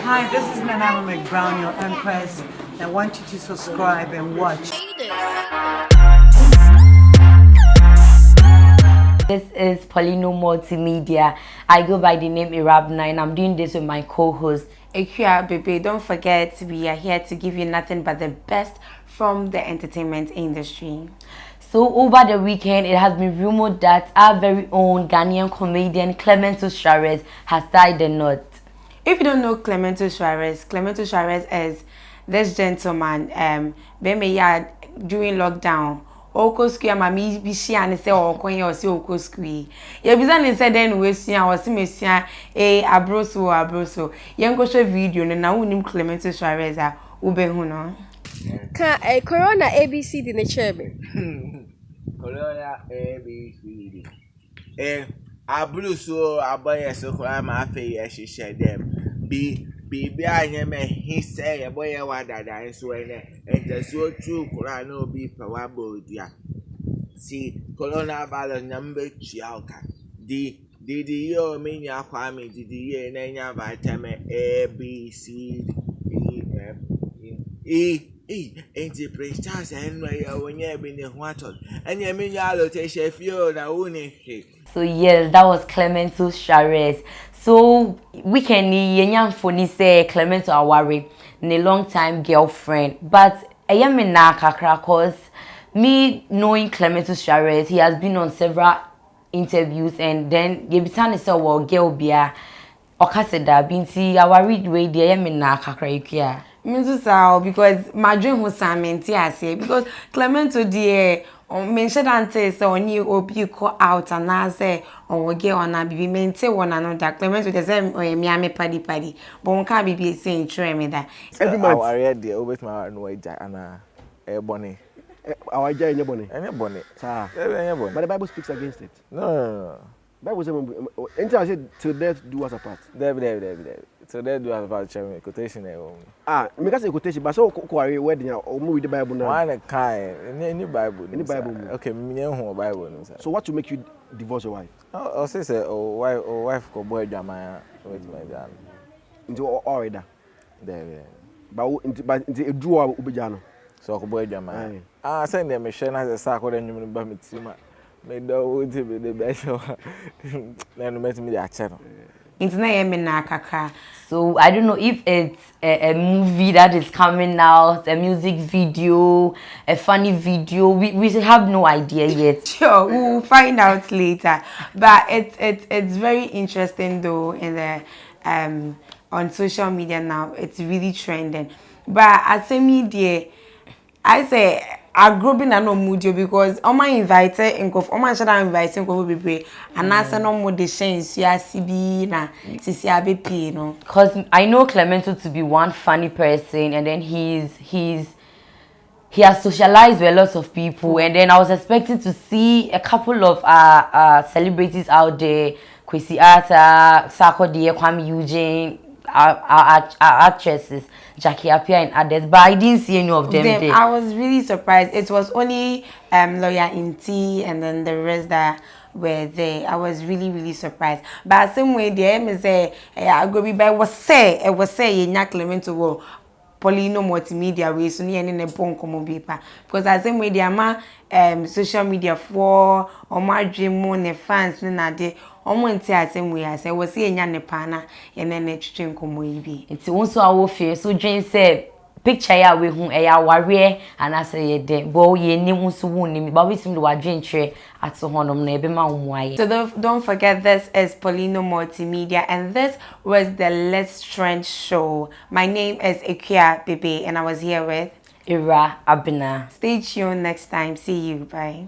Hi, this is Nana McBrown, your Empress. I want you to subscribe and watch. This is Poleeno Multimedia. I go by the name Irabna and I'm doing this with my co-host Baby. Don't forget, we are here to give you nothing but the best from the entertainment industry. So over the weekend, it has been rumored that our very own Ghanaian comedian Clemento Marries has tied the knot. If you don't know Clemento Marries is this gentleman. During lockdown. Oko square mami bi share and say okon ya say oko square. Ye bisa ne say den we sua o se mesua abroso. Ye nko show video no na wonim Clemento Marries a wo be hu no. Ka corona ABCD ne chebe. Corona ABCD. Abroso aboye so kwa ma afa ye hihye dem. Bibi anya me he say ye boy wa dada so ene entaso tru kura na obi pa wa bodua si coronavirus number chiauka di yo me nya kwa me di ye na nya vitamin A B C D F E enti precious enwa ye wonya bi ne ho atol anya me nya rotation fio na woni he. So yes, that was Clemento Marries. So weekend yenya mfoni say Clemento aware ne long time girlfriend, but me na kakra cause me knowing Clemento Marries, he has been on several interviews and then ye bitane say wo girl bia okaseda binti aware way dey me na kakra ikia. Means so because my dream was samenti ase because Clemento dear mentioned ante so on you obi call out and I say on get on a bibi mente one another Clemento the same Miami paddy but one can't be saying true me that Every month I read the always my no ana bonny. Our jay any bonny. Any bonny. Sir. But the Bible speaks against it. No. Bible says until I said to death do us apart. There. So they do have about quotation. Make us a quotation, but so quarry wedding or movie the Bible now. One kind, any Bible. Any Bible. Okay, me no Bible. So what to make you divorce your wife? I'll say wife ko boy jama with my dad. Into already. There. But into a draw ubijano. So ko boy jama. Send them a share as a Sarkodie and you ba mitima. Me do to be the best. Then met me that channel. So I don't know if it's a movie that is coming out, a music video, a funny video. We have no idea yet. Sure, we'll find out later. But it's very interesting though in the on social media now. It's really trending. But as a media, I say I grew in no mood because on my invited on my should inviting be and I say no more the change CB na CCABP no. Because I know Clemento to be one funny person and then he has socialized with a lot of people and then I was expecting to see a couple of celebrities out there, Kwesi Arthur, Sarkodie, Kwame Eugene, our actresses, Jackie Appiah and others, but I didn't see any of them there. I was really surprised. It was only Lawyer Inti and then the rest that were there. I was really surprised. But same way the M say I go be by was say in Clemento wo Poleeno Multimedia way so near in a bonkomo paper because as same way the ama social media for or my dream mo ne fans na de omonti asem we ase we se enya ne pana ye ne ne twetwe nkomo yi bi nti wonso awo fie so dwen say picture ya we hu e ya ware anase ye den bo ye ni wonso wonni ba we sim de wadwen twe ato honom na ebe ma wo aye. So don't forget, this is Poleeno Multimedia and this was the Let's Trend show. My name is Baby and I was here with Irabna. Stay tuned next time. See you. Bye.